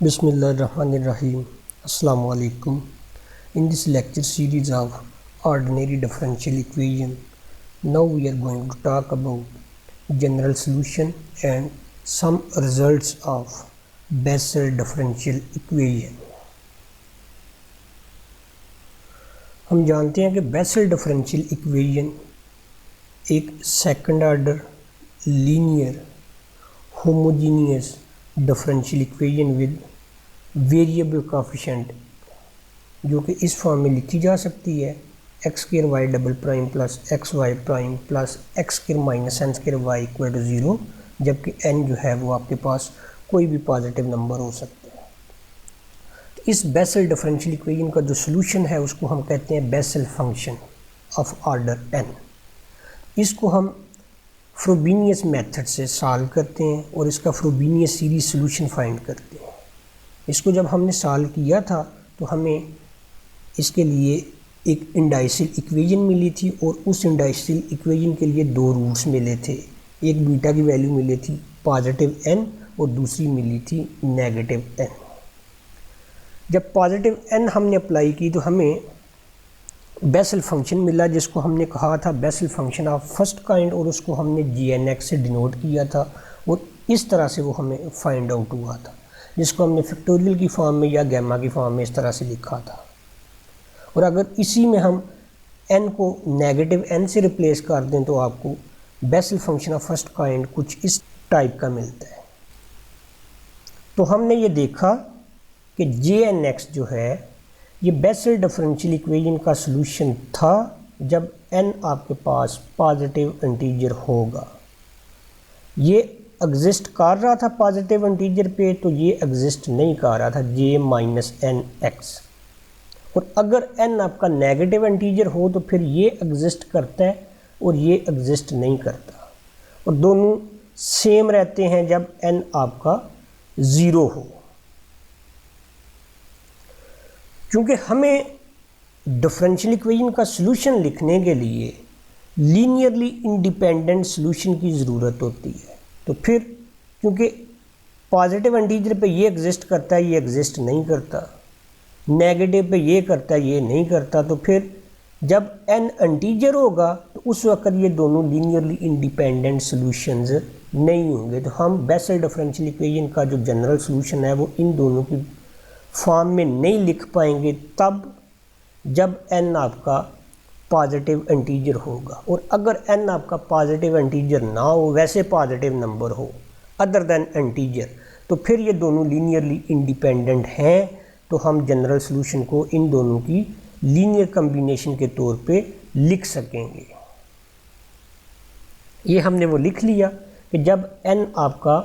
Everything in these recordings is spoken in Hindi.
Bismillahirrahmanirrahim. Assalamu alaikum. In this lecture series of ordinary differential equation, now we are going to talk about general solution and some results of Bessel differential equation. हम जानते हैं कि बेसल डिफरेंशियल इक्वेशन एक second order linear homogeneous differential equation with variable coefficient जो कि इस फॉर्म में लिखी जा सकती है X square Y double prime plus X Y prime plus X square minus N square Y equal to 0, जबकि एन जो है वो आपके पास कोई भी पॉजिटिव नंबर हो सकता है। तो इस बेसल डिफरेंशियल इक्वेशन का जो सोल्यूशन है उसको हम कहते हैं Bessel function of order N. इसको हम फ्रोबेनियस मेथड से सॉल्व करते हैं और इसका फ्रोबेनियस सीरीज सोल्यूशन फाइंड करते हैं। इसको जब हमने सॉल्व किया था तो हमें इसके लिए एक इंडाइसियल इक्वेशन मिली थी और उस इंडाइसियल इक्वेशन के लिए दो रूट्स मिले थे। एक बीटा की वैल्यू मिली थी पॉजिटिव एन और दूसरी मिली थी नेगेटिव एन। जब पॉजिटिव एन हमने अप्लाई की तो हमें बेसल फंक्शन मिला जिसको हमने कहा था basal function of first kind, और उसको हमने GNX से डिनोट किया था और इस तरह से वो हमें फाइंड आउट हुआ था, जिसको हमने फैक्टोरियल की फॉर्म में या गैमा की फॉर्म में इस तरह से लिखा था। और अगर इसी में हम n को नेगेटिव n से रिप्लेस कर दें तो आपको basal function of first kind कुछ इस टाइप का मिलता है। तो हमने ये देखा कि GNX जो है ये बेसल डिफरेंशियल इक्वेशन का सलूशन था जब n आपके पास पॉजिटिव इंटीजर होगा। ये एग्जिस्ट कर रहा था पॉजिटिव इंटीजर पे, तो ये एग्जिस्ट नहीं कर रहा था j माइनस एन एक्स। और अगर n आपका नेगेटिव इंटीजर हो तो फिर ये एग्जिस्ट करता है और ये एग्जिस्ट नहीं करता, और दोनों सेम रहते हैं जब n आपका 0 हो। क्योंकि हमें डिफरेंशियल इक्वेशन का सलूशन लिखने के लिए लीनियरली इंडिपेंडेंट सलूशन की ज़रूरत होती है, तो फिर क्योंकि पॉजिटिव इंटीजर पे ये एग्जिस्ट करता है ये एग्जिस्ट नहीं करता, नेगेटिव पे ये करता है ये नहीं करता, तो फिर जब n इंटीजर होगा तो उस वक्त ये दोनों लीनियरली इंडिपेंडेंट सलूशंस नहीं होंगे। तो हम बेसल डिफरेंशियल इक्वेशन का जो जनरल सलूशन है वो इन दोनों की फॉर्म में नहीं लिख पाएंगे तब जब n आपका पॉजिटिव इंटीजर होगा। और अगर n आपका पॉजिटिव इंटीजर ना हो, वैसे पॉजिटिव नंबर हो अदर देन इंटीजर, तो फिर ये दोनों लीनियरली इंडिपेंडेंट हैं, तो हम जनरल सलूशन को इन दोनों की लीनियर कॉम्बिनेशन के तौर पे लिख सकेंगे। ये हमने वो लिख लिया कि जब n आपका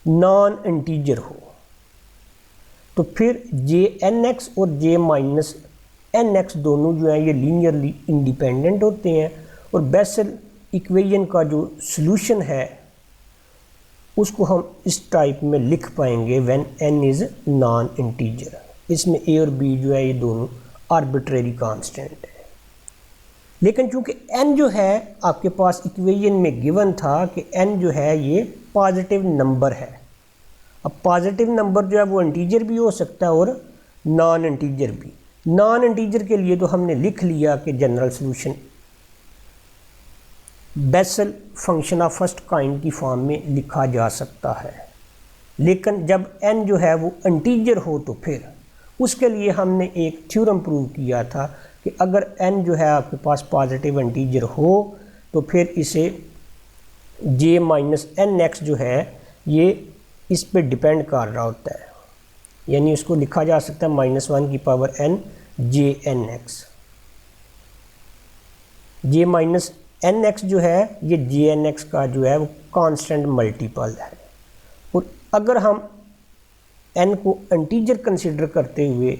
नॉन इंटीजर हो तो फिर JNX और J माइनस NX दोनों जो हैं ये लीनियरली इंडिपेंडेंट होते हैं। और बेसल इक्वेशन का जो सलूशन है उसको हम इस टाइप में लिख पाएंगे when n is non integer. इसमें a और b जो है ये दोनों आर्बिट्रेरी कांस्टेंट है। लेकिन चूंकि n जो है आपके पास इक्वेशन में गिवन था कि n जो है ये पॉजिटिव नंबर है। अब पॉजिटिव नंबर जो है वो इंटीजर भी हो सकता है और नॉन इंटीजर भी। नॉन इंटीजर के लिए तो हमने लिख लिया कि general solution basal function of first kind की फॉर्म में लिखा जा सकता है। लेकिन जब n जो है वो इंटीजर हो तो फिर उसके लिए हमने एक थ्योरम प्रूव किया था कि अगर n जो है आपके पास पॉजिटिव इंटीजर हो तो फिर इसे j माइनस एन एक्स जो है ये इस पे डिपेंड कर रहा होता है, यानी उसको लिखा जा सकता है -1 की power n JNX। j minus N X जो है ये JNX का जो है वो कांस्टेंट मल्टीपल है। और अगर हम n को इंटीजर कंसिडर करते हुए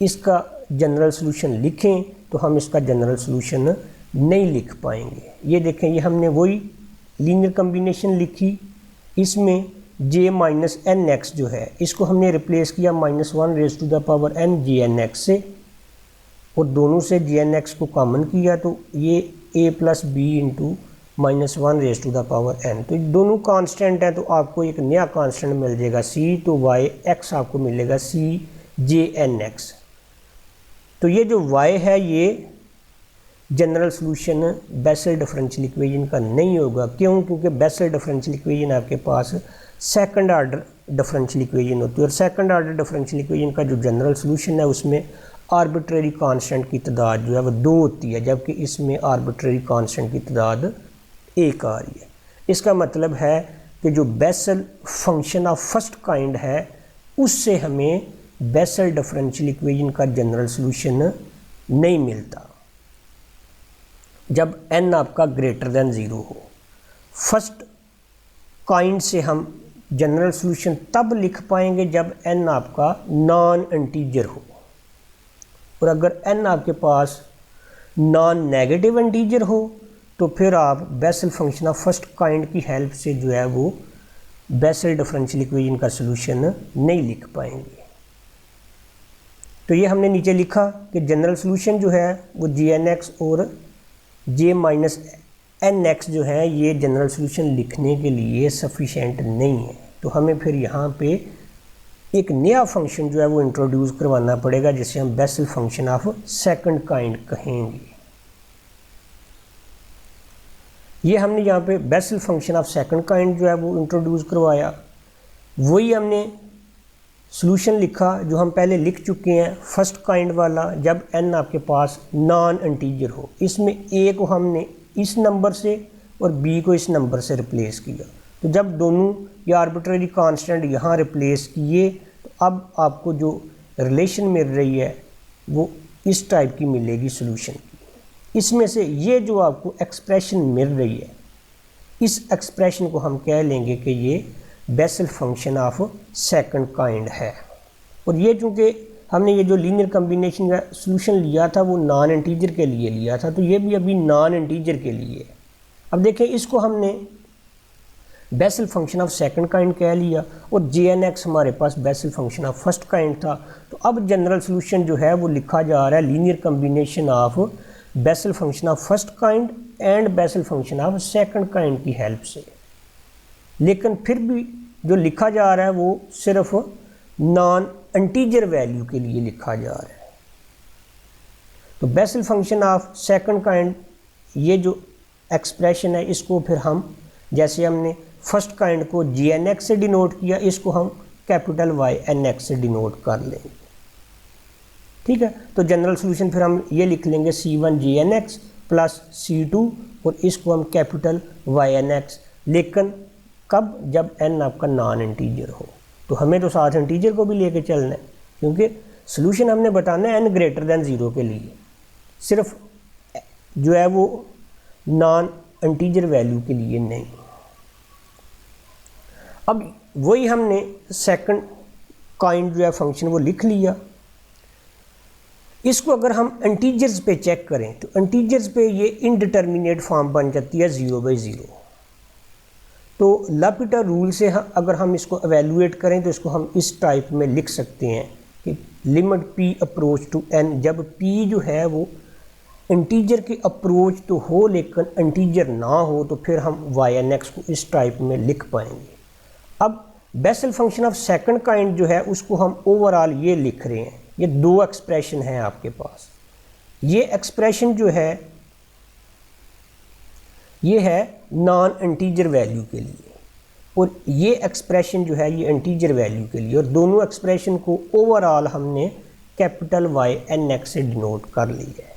इसका जनरल सलूशन लिखें तो हम इसका जनरल सलूशन नहीं लिख पाएंगे। ये देखें, ये हमने वही लीनियर कॉम्बिनेशन लिखी, इसमें j माइनस एन एक्स जो है इसको हमने रिप्लेस किया -1 raise to the power n JNX से, और दोनों से JNX को कॉमन किया तो ये a plus B into -1 raise to the power n। तो दोनों कांस्टेंट हैं तो आपको एक नया कांस्टेंट मिल जाएगा c, तो y x आपको मिलेगा CJnx। तो ये जो y है ये general solution Bessel differential equation का नहीं होगा। क्यों? क्योंकि बेसल डिफरेंशियल इक्वेशन आपके पास सेकंड आर्डर डिफरेंशियल इक्वेशन होती है, और सेकंड आर्डर डिफरेंशियल इक्वेशन का जो जनरल सॉल्यूशन है उसमें आर्बिट्रेरी कांस्टेंट की तादाद जो है वो 2 होती है, जबकि इसमें आर्बिट्रेरी कांस्टेंट की तादाद 1 आ रही है। इसका मतलब है कि जो basal function of first kind है उससे हमें बेसल डिफरेंशियल इक्वेशन का जनरल सॉल्यूशन नहीं मिलता जब n आपका ग्रेटर देन 0 हो। फर्स्ट काइंड से हम जनरल सॉल्यूशन तब लिख पाएंगे जब n आपका नॉन इंटीजर हो, और अगर n आपके पास नॉन नेगेटिव इंटीजर हो तो फिर आप Bessel function of first kind की हेल्प से जो है वो बेसल डिफरेंशियल इक्वेशन का सॉल्यूशन नहीं लिख पाएंगे। तो ये हमने नीचे लिखा कि जनरल सॉल्यूशन जो है वो Jnx और J-nx जो है ये जनरल सॉल्यूशन लिखने के लिए सफिशेंट नहीं है। तो हमें फिर यहाँ पे एक नया फंक्शन जो है वो इंट्रोड्यूस करवाना पड़ेगा जिसे हम basal function of second kind कहेंगे। ये हमने यहाँ पे basal function of second kind जो है वो इंट्रोड्यूस करवाया। वही हमने सॉल्यूशन लिखा जो हम पहले लिख चुके हैं फर्स्ट काइंड वाला, जब n आपके पास नॉन इंटीजर हो। इसमें a को हमने इस नंबर से और b को इस नंबर से रिप्लेस किया। तो जब दोनों ये आर्बिट्रेरी कांस्टेंट यहाँ रिप्लेस किए तो अब आपको जो रिलेशन मिल रही है वो इस टाइप की मिलेगी सॉल्यूशन की। इसमें से ये जो आपको एक्सप्रेशन मिल रही है इस एक्सप्रेशन को हम कह लेंगे कि ये Bessel function of second kind है। और ये चूँकि हमने ये जो लीनियर कम्बिनेशन का सॉल्यूशन लिया था वो नॉन इंटीजर के लिए लिया था, तो ये भी अभी नॉन इंटीजर के लिए। अब देखें इसको हमने Bessel function of second kind कह लिया और Jnx हमारे पास Bessel function of first kind था। तो अब जनरल सॉल्यूशन जो है वो लिखा जा रहा है linear combination of Bessel function of first kind and basal function of second kind की हेल्प से। लेकिन फिर भी जो लिखा जा रहा है वो सिर्फ नॉन इंटीजर वैल्यू के लिए लिखा जा रहा है। तो basal function of second kind ये जो एक्सप्रेशन है इसको फिर हम जैसे हमने फर्स्ट काइंड को Jnx से डिनोट किया, इसको हम कैपिटल YNX से डिनोट कर लेंगे। ठीक है, तो जनरल सॉल्यूशन फिर हम ये लिख लेंगे C1 Jnx प्लस C2 और इसको हम कैपिटल YNX। लेकिन कब? जब n आपका नॉन इंटीजर हो। तो हमें तो साथ इंटीजर को भी लेके चलना है क्योंकि सॉल्यूशन हमने बताना है n ग्रेटर देन 0 के लिए, सिर्फ जो है वो नॉन इंटीजर वैल्यू के लिए नहीं। अब वही हमने सेकंड काइंड जो है फंक्शन वो लिख लिया। इसको अगर हम इंटीजर्स पे चेक करें तो इंटीजर्स पे ये इनडिटर्मिनेट फॉर्म बन जाती है 0/0। तो लपिटर रूल से अगर हम इसको एवेलुएट करें तो इसको हम इस टाइप में लिख सकते हैं कि limit p approach to n, जब p जो है वो इंटीजर के अप्रोच तो हो लेकिन इंटीजर ना हो तो फिर हम YNX को इस टाइप में लिख पाएंगे। अब basal function of second kind जो है उसको हम ओवरऑल ये लिख रहे हैं। ये दो एक्सप्रेशन है आपके पास। ये एक्सप्रेशन जो है ये है नॉन इंटीजर वैल्यू के लिए और ये एक्सप्रेशन जो है ये इंटीजर वैल्यू के लिए, और दोनों एक्सप्रेशन को ओवरऑल हमने कैपिटल YNX से डिनोट कर लिया है।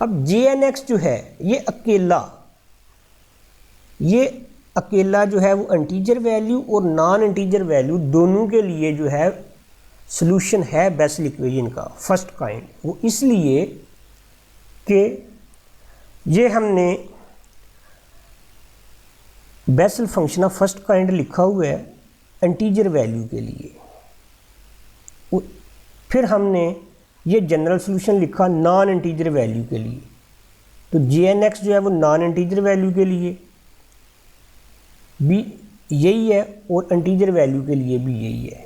अब JNX जो है ये अकेला जो है वो इंटीजर वैल्यू और नॉन इंटीजर वैल्यू दोनों के लिए जो है सॉल्यूशन है बेसल इक्वेशन का फर्स्ट काइंड। वो इसलिए कि ये हमने Bessel function of first kind लिखा हुआ है इंटीजर वैल्यू के लिए, फिर हमने ये जनरल सॉल्यूशन लिखा नॉन इंटीजर वैल्यू के लिए। तो JNX जो है वो नॉन इंटीजर वैल्यू के लिए भी यही है और इंटीजर वैल्यू के लिए भी यही है।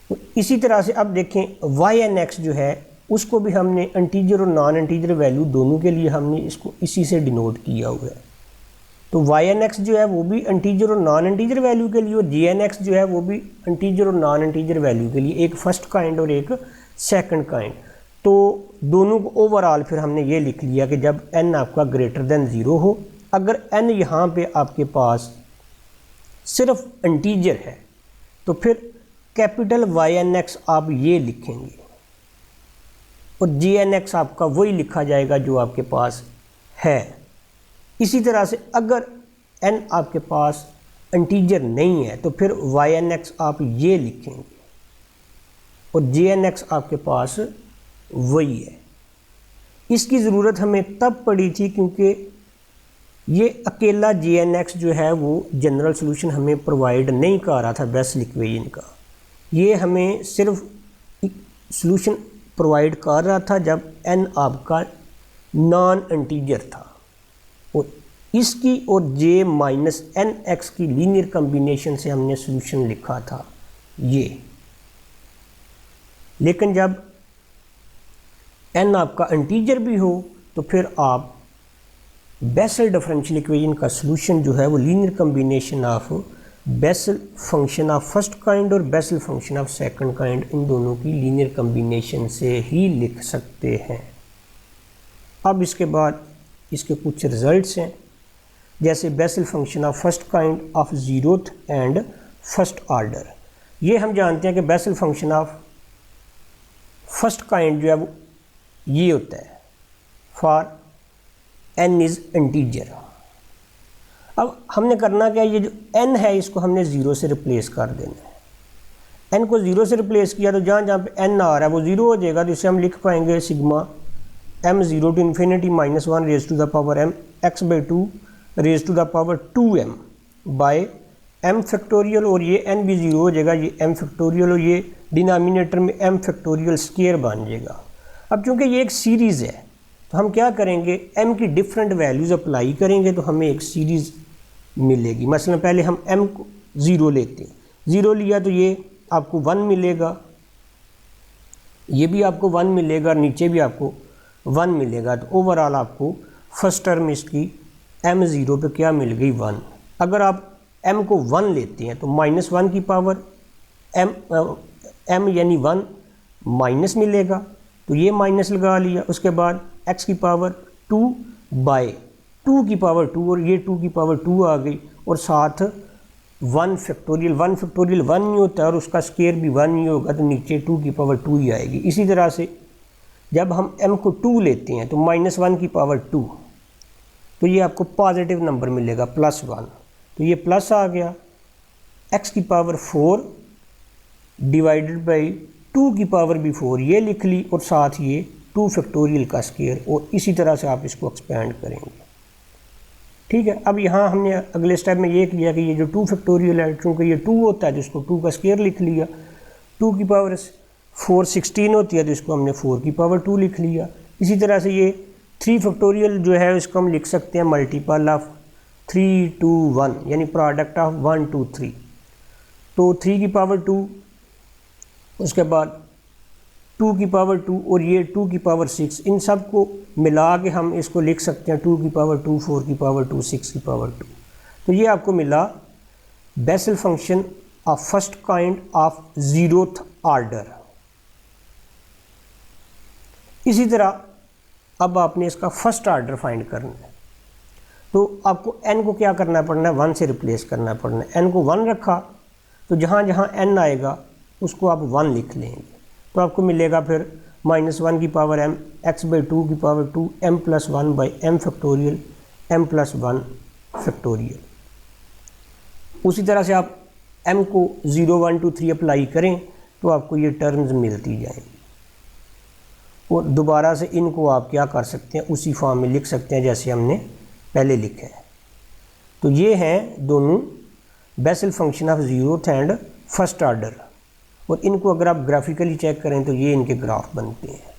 तो इसी तरह से अब देखें YNX जो है उसको भी हमने इंटीजर और नॉन इंटीजर वैल्यू दोनों के लिए हमने इसको इसी से डिनोट किया हुआ है। तो वाई एन एक्स जो है वो भी इंटीजर और नॉन इंटीजर वैल्यू के लिए, और जी एन एक्स जो है वो भी इंटीजर और नॉन इंटीजर वैल्यू के लिए, एक फर्स्ट काइंड और एक सेकंड काइंड। तो दोनों को ओवरऑल फिर हमने ये लिख लिया कि जब n आपका ग्रेटर देन 0 हो, अगर n यहाँ पे आपके पास सिर्फ इंटीजर है तो फिर कैपिटल वाई एन एक्स आप ये लिखेंगे और जी एन एक्स आपका वही लिखा जाएगा जो आपके पास है। इसी तरह से अगर n आपके पास इंटीजर नहीं है तो फिर वाई एन एक्स आप ये लिखेंगे और जी एन एक्स आपके पास वही है। इसकी ज़रूरत हमें तब पड़ी थी क्योंकि ये अकेला जी एन एक्स जो है वो जनरल सोल्यूशन हमें प्रोवाइड नहीं कर रहा था बेसल इक्वेशन का, ये हमें सिर्फ सोल्यूशन प्रोवाइड कर रहा था जब n आपका नॉन इंटीजर था, और इसकी और j माइनस एन एक्स की लीनियर कम्बिनेशन से हमने सोल्यूशन लिखा था ये। लेकिन जब n आपका इंटीजर भी हो तो फिर आप बेसल डिफरेंशियल इक्वेशन का सोल्यूशन जो है वो linear combination of Bessel function of first kind और Bessel function of second kind, इन दोनों की लीनियर कम्बिनेशन से ही लिख सकते हैं। अब इसके बाद इसके कुछ रिजल्ट्स हैं, जैसे basal function of first kind of zeroth and first order. ये हम जानते हैं कि basal function of first kind जो है वो ये होता है फॉर n इज़ इंटीजर। अब हमने करना क्या, ये जो n है इसको हमने 0 से रिप्लेस कर देना है। n को 0 से रिप्लेस किया तो जहाँ जहाँ पे n आ रहा है वो 0 हो जाएगा, तो इसे हम लिख पाएंगे sigma m0 to infinity minus 1 raise to the power m x/2 raise to the power 2m by m factorial, और ये n भी 0 हो जाएगा, ये m फैक्टोरियल और ये डिनोमिनेटर में m फैक्टोरियल स्क्वायर बन जाएगा। अब चूँकि ये एक सीरीज़ है तो हम क्या करेंगे, m की डिफरेंट वैल्यूज़ अप्लाई करेंगे तो हमें एक सीरीज़ मिलेगी। मसलन पहले हम m को 0 लेते हैं, 0 लिया तो ये आपको 1 मिलेगा, ये भी आपको 1 मिलेगा, नीचे भी आपको 1 मिलेगा। तो ओवरऑल आपको फर्स्ट टर्म इसकी m0 पे क्या मिल गई, 1। अगर आप m को 1 लेते हैं तो माइनस 1 की पावर m यानी 1 माइनस मिलेगा, तो ये माइनस लगा लिया। उसके बाद x की पावर 2 बाय 2 की पावर 2, और ये 2 की पावर 2 आ गई, और साथ 1 फैक्टोरियल 1 फैक्टोरियल 1 ही होता है और उसका स्क्वायर भी 1 ही होगा, तो नीचे 2 की पावर 2 ही आएगी। इसी तरह से जब हम m को 2 लेते हैं तो माइनस 1 की पावर 2, तो ये आपको पॉजिटिव नंबर मिलेगा +1, तो ये प्लस आ गया। x की पावर 4 डिवाइडेड बाई 2 की पावर भी 4 ये लिख ली, और साथ ये 2 फैक्टोरियल का स्क्वायर, और इसी तरह से आप इसको एक्सपेंड करेंगे। ठीक है, अब यहाँ हमने अगले स्टेप में ये किया कि ये जो 2 फैक्टोरियल है, चूँकि ये 2 होता है तो इसको 2 का स्क्वायर लिख लिया, 2 की पावर 4 16 होती है तो इसको हमने 4 की पावर 2 लिख लिया। इसी तरह से ये 3 फैक्टोरियल जो है इसको हम लिख सकते हैं मल्टीपल ऑफ 3 2 1, यानी प्रोडक्ट ऑफ 1 2 3, तो 3 की पावर 2, उसके बाद 2 की पावर 2 और ये 2 की पावर 6, इन सब को मिला के हम इसको लिख सकते हैं 2 की पावर 2 4 की पावर 2 6 की पावर 2। तो ये आपको मिला basal function of first kind of zeroth order. इसी तरह अब आपने इसका फर्स्ट ऑर्डर फाइंड करना है, तो आपको n को क्या करना पड़ना है, 1 से रिप्लेस करना पड़ना है। n को 1 रखा तो जहाँ जहाँ n आएगा उसको आप 1 लिख लेंगे, तो आपको मिलेगा फिर -1 की पावर m x/2 की power 2 m + 1 by m factorial m + 1 factorial. उसी तरह से आप m को 0 1 2 3 अप्लाई करें तो आपको ये टर्म्स मिलती जाएंगी, और दोबारा से इनको आप क्या कर सकते हैं, उसी फॉर्म में लिख सकते हैं जैसे हमने पहले लिखा है। तो ये हैं दोनों basal function of zeroth and first order, और इनको अगर आप ग्राफिकली चेक करें तो ये इनके ग्राफ बनते हैं,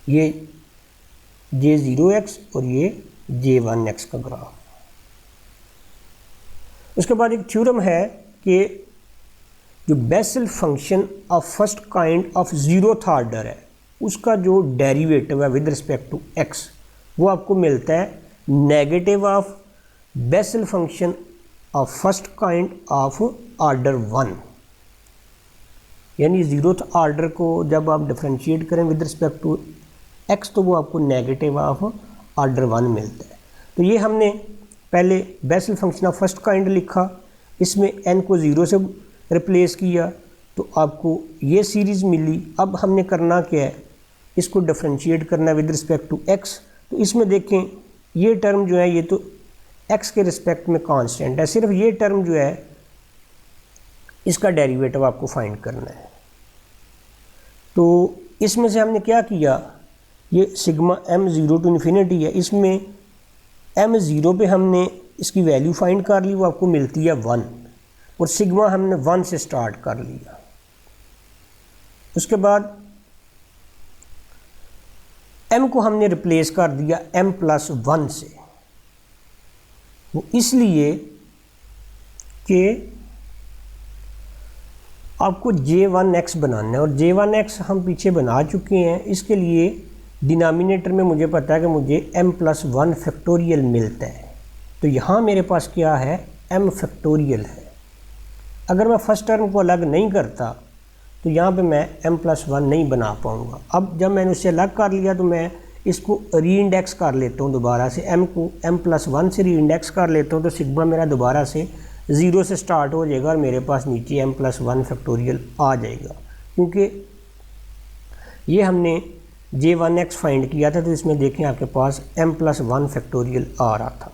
ये J0x और ये J1x का ग्राफ। उसके बाद एक थ्योरम है कि जो basal function of first kind of zeroth order है उसका जो डेरिवेटिव है विद रिस्पेक्ट टू एक्स वो आपको मिलता है negative of Bessel function of first kind of order 1, यानी ज़ीरोथ ऑर्डर को जब आप डिफरेंशिएट करें विद रिस्पेक्ट टू एक्स तो वो आपको नेगेटिव ऑफ ऑर्डर 1 मिलता है। तो ये हमने पहले basal function of first kind लिखा, इसमें n को 0 से रिप्लेस किया तो आपको ये सीरीज़ मिली। अब हमने करना क्या है, इसको डिफरेंशिएट करना है विद रिस्पेक्ट टू x। तो इसमें देखें ये टर्म जो है ये तो x के रिस्पेक्ट में कांस्टेंट है, सिर्फ ये टर्म जो है इसका डेरिवेटिव आपको फाइंड करना है। तो इसमें से हमने क्या किया, ये सिग्मा m 0 टू इन्फिनिटी है, इसमें m 0 पे हमने इसकी वैल्यू फाइंड कर ली, वो आपको मिलती है 1, और सिग्मा हमने 1 से स्टार्ट कर लिया। उसके बाद m को हमने रिप्लेस कर दिया m+1 से, वो इसलिए कि आपको J1x बनाना है, और J1x हम पीछे बना चुके हैं। इसके लिए डिनोमिनेटर में मुझे पता है कि मुझे m+1 फैक्टोरियल मिलता है, तो यहाँ मेरे पास क्या है, m फैक्टोरियल है। अगर मैं फर्स्ट टर्म को अलग नहीं करता तो यहाँ पे मैं m+1 नहीं बना पाऊँगा। अब जब मैंने उससे अलग कर लिया तो मैं इसको री इंडेक्स कर लेता हूँ दोबारा से, m को m+1 से री इंडेक्स कर लेता हूँ, तो सिग्मा मेरा दोबारा से 0 से स्टार्ट हो जाएगा और मेरे पास नीचे m+1 फैक्टोरियल आ जाएगा। क्योंकि ये हमने J1x फाइंड किया था, तो इसमें देखें आपके पास m+1 फैक्टोरियल आ रहा था,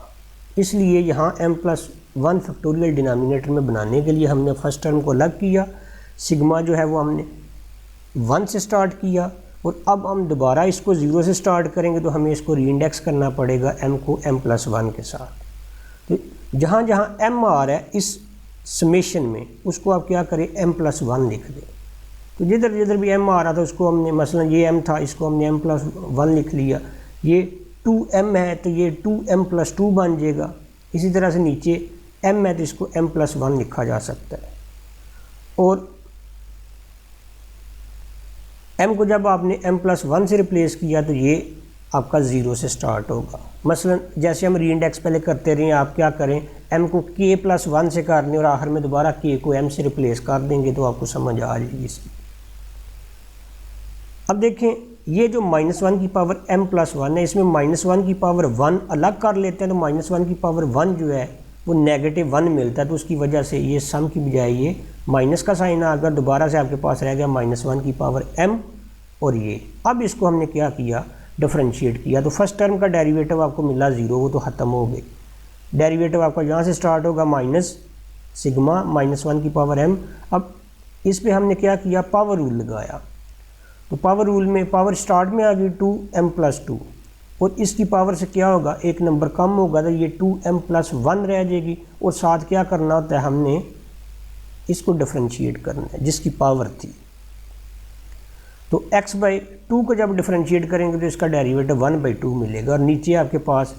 इसलिए यहाँ m+1 फैक्टोरियल डिनोमिनेटर में बनाने के लिए हमने फर्स्ट टर्म को अलग किया, सिग्मा जो है वो हमने 1 से स्टार्ट किया, और अब हम दोबारा इसको 0 से स्टार्ट करेंगे तो हमें इसको री इंडेक्स करना पड़ेगा m को m+1 के साथ। तो जहाँ जहाँ m आ रहा है इस समेशन में उसको आप क्या करें, m+1 लिख दें। तो जिधर जिधर भी m आ रहा था उसको हमने, मसलन ये m था, इसको हमने m+1 लिख लिया। ये 2m है तो ये 2m+2 बन जाएगा। इसी तरह से नीचे m है तो इसको m+1 लिखा जा सकता है। और m को जब आपने m+1 से रिप्लेस किया तो ये आपका 0 से स्टार्ट होगा। मसलन जैसे हम री इंडेक्स पहले करते रहे, आप क्या करें, m को k+1 से कर लें और आखिर में दोबारा k को m से रिप्लेस कर देंगे तो आपको समझ आ जाएगी इसकी। अब देखें ये जो -1 की पावर m+1 है, इसमें -1 की पावर 1 अलग कर लेते हैं तो -1 की पावर 1 जो है वो -1 मिलता है, तो उसकी वजह से ये सम की बजाय ये माइनस का साइन आ गया, दोबारा से आपके पास रह गया -1 की पावर m। और ये अब इसको हमने क्या किया, डिफरेंशिएट किया, तो फर्स्ट टर्म का डेरिवेटिव आपको मिला 0, वो तो ख़त्म हो गई। डेरिवेटिव आपका यहाँ से स्टार्ट होगा माइनस सिग्मा -1 की पावर m। अब इस पे हमने क्या किया, पावर रूल लगाया, तो पावर रूल में पावर स्टार्ट में आ गई 2m+2, और इसकी पावर से क्या होगा, एक नंबर कम होगा तो ये 2m+1 रह जाएगी, और साथ क्या करना होता है, हमने इसको डिफरेंशिएट करना है जिसकी पावर थी। तो x/2 को जब डिफरेंशिएट करेंगे तो इसका डेरिवेटिव 1/2 मिलेगा, और नीचे आपके पास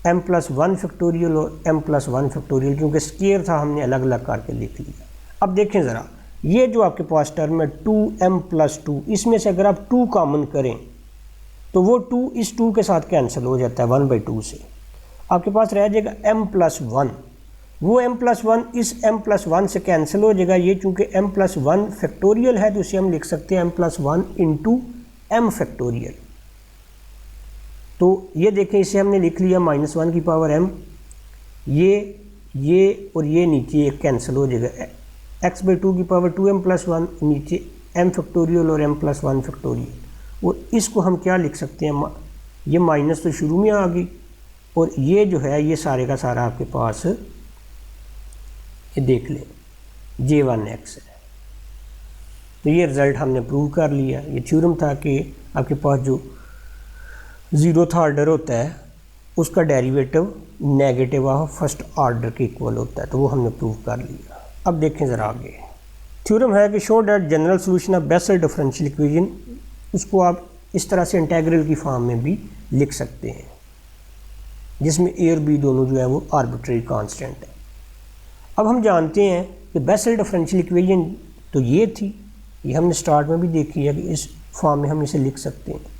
m+1 फैक्टोरियल और m+1 फैक्टोरियल, क्योंकि स्केयर था हमने अलग अलग करके लिख लिया। अब देखें ज़रा, ये जो आपके पास टर्म है 2m+2, इसमें से अगर आप 2 कॉमन करें तो वो 2 इस 2 के साथ कैंसिल हो जाता है 1/2 से, आपके पास रह जाएगा m+1। वो m+1 इस m+1 से कैंसिल हो जाएगा, ये चूँकि m+1 फैक्टोरियल है तो इसे हम लिख सकते हैं m+1 इंटू m फैक्टोरियल। तो ये देखें, इसे हमने लिख लिया -1 की पावर m, ये और ये नीचे एक कैंसिल हो जाएगा, x/2 की पावर 2m+1, नीचे m फैक्टोरियल और m+1 फैक्टोरियल। और इसको हम क्या लिख सकते हैं, ये माइनस तो शुरू में आ गई, और ये जो है ये सारे का सारा आपके पास, ये देख लें J1x है। तो ये रिज़ल्ट हमने प्रूव कर लिया। ये थ्योरम था कि आपके पास जो 0th ऑर्डर होता है उसका derivative negative of first order के इक्वल होता है, तो वो हमने प्रूव कर लिया। अब देखें ज़रा आगे, थ्योरम है कि show that general solution of Bessel differential equation, उसको आप इस तरह से इंटीग्रल की फॉर्म में भी लिख सकते हैं, जिसमें a और b दोनों जो है वो आर्बिट्रेरी कांस्टेंट है। अब हम जानते हैं कि बेसल डिफरेंशियल इक्वेशन तो ये थी, ये हमने स्टार्ट में भी देखी है कि इस फॉर्म में हम इसे लिख सकते हैं।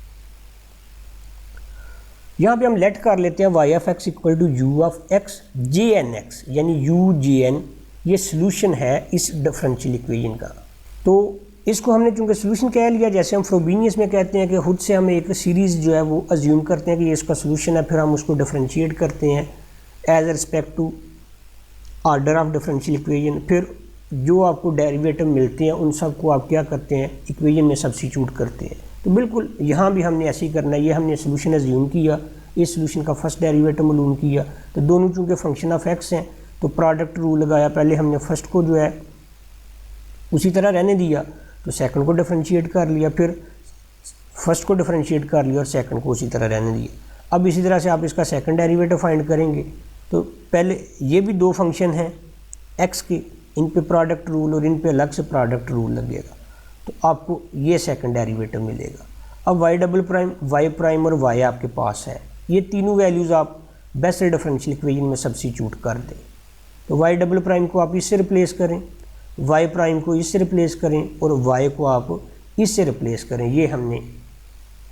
यहाँ पे हम लेट कर लेते हैं Y of X equal to U of X J N X, यानी यू जे एन ये सोल्यूशन है इस डिफरेंशियल इक्वेशन का। तो इसको हमने चूँकि सोल्यूशन कह लिया, जैसे हम फ्रोबेनियस में कहते हैं कि खुद से हम एक सीरीज़ जो है वो अज्यूम करते हैं कि ये इसका सोल्यूशन है, फिर हम उसको डिफरेंशिएट करते हैं as respect to order of differential equation. फिर जो आपको डेरिवेटिव मिलते हैं उन सब को आप क्या करते हैं, इक्वेशन में सब्स्टिट्यूट करते हैं। तो बिल्कुल यहाँ भी हमने ऐसे ही करना है। ये हमने सोल्यूशन अज्यूम किया, इस सोल्यूशन का फर्स्ट डेरिवेटिव मालूम किया, तो दोनों चूँकि फंक्शन ऑफ एक्स हैं तो प्रोडक्ट रूल लगाया। पहले हमने फर्स्ट को जो है उसी तरह रहने दिया, तो सेकंड को डिफरेंशिएट कर लिया, फिर फर्स्ट को डिफरेंशिएट कर लिया और सेकंड को उसी तरह रहने दिया। अब इसी तरह से आप इसका सेकंड डेरिवेटिव फाइंड करेंगे, तो पहले ये भी दो फंक्शन हैं एक्स के, इन पे प्रोडक्ट रूल और इन पे अलग से प्रोडक्ट रूल लगेगा, तो आपको ये सेकंड डेरिवेटिव मिलेगा। अब Y double prime, Y prime और वाई आपके पास है, ये तीनों वैल्यूज़ आप बेसल डिफरेंशियल इक्वेशन में सब्स्टिट्यूट कर दें। तो वाई डबल प्राइम को आप इससे रिप्लेस करें, वाई प्राइम को इससे रिप्लेस करें और वाई को आप इससे रिप्लेस करें। ये हमने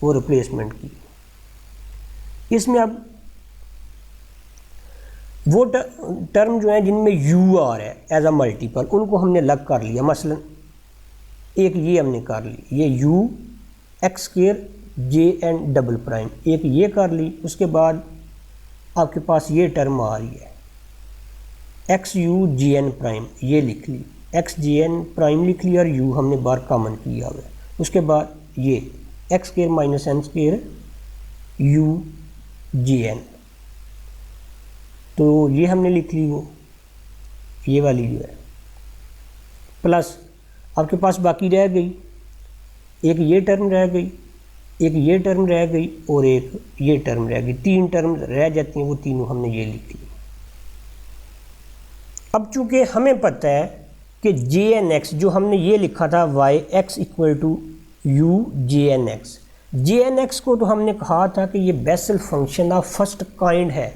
वो रिप्लेसमेंट की। इसमें अब वो टर्म जो है जिनमें यू आर है एज अ मल्टीपल, उनको हमने अलग कर लिया। मसलन एक ये हमने कर ली, ये U X square J N double prime, एक ये कर ली। उसके बाद आपके पास ये टर्म आ रही है X U J N prime, ये लिख ली, एक्स जे एन प्राइम लिख लिया और यू हमने बार कॉमन किया हुआ है। उसके बाद ये X square minus N square U J N, तो ये हमने लिख ली वो ये वाली जो है, प्लस आपके पास बाकी रह गई एक ये टर्म रह गई, एक ये टर्म रह गई और एक ये टर्म रह गई। तीन टर्म रह जाती हैं, वो तीनों हमने ये लिख ली। अब चूंकि हमें पता है कि जे एन एक्स जो हमने ये लिखा था Y X equal to U J N X, J N X को तो हमने कहा था कि ये Bessel function of first kind है,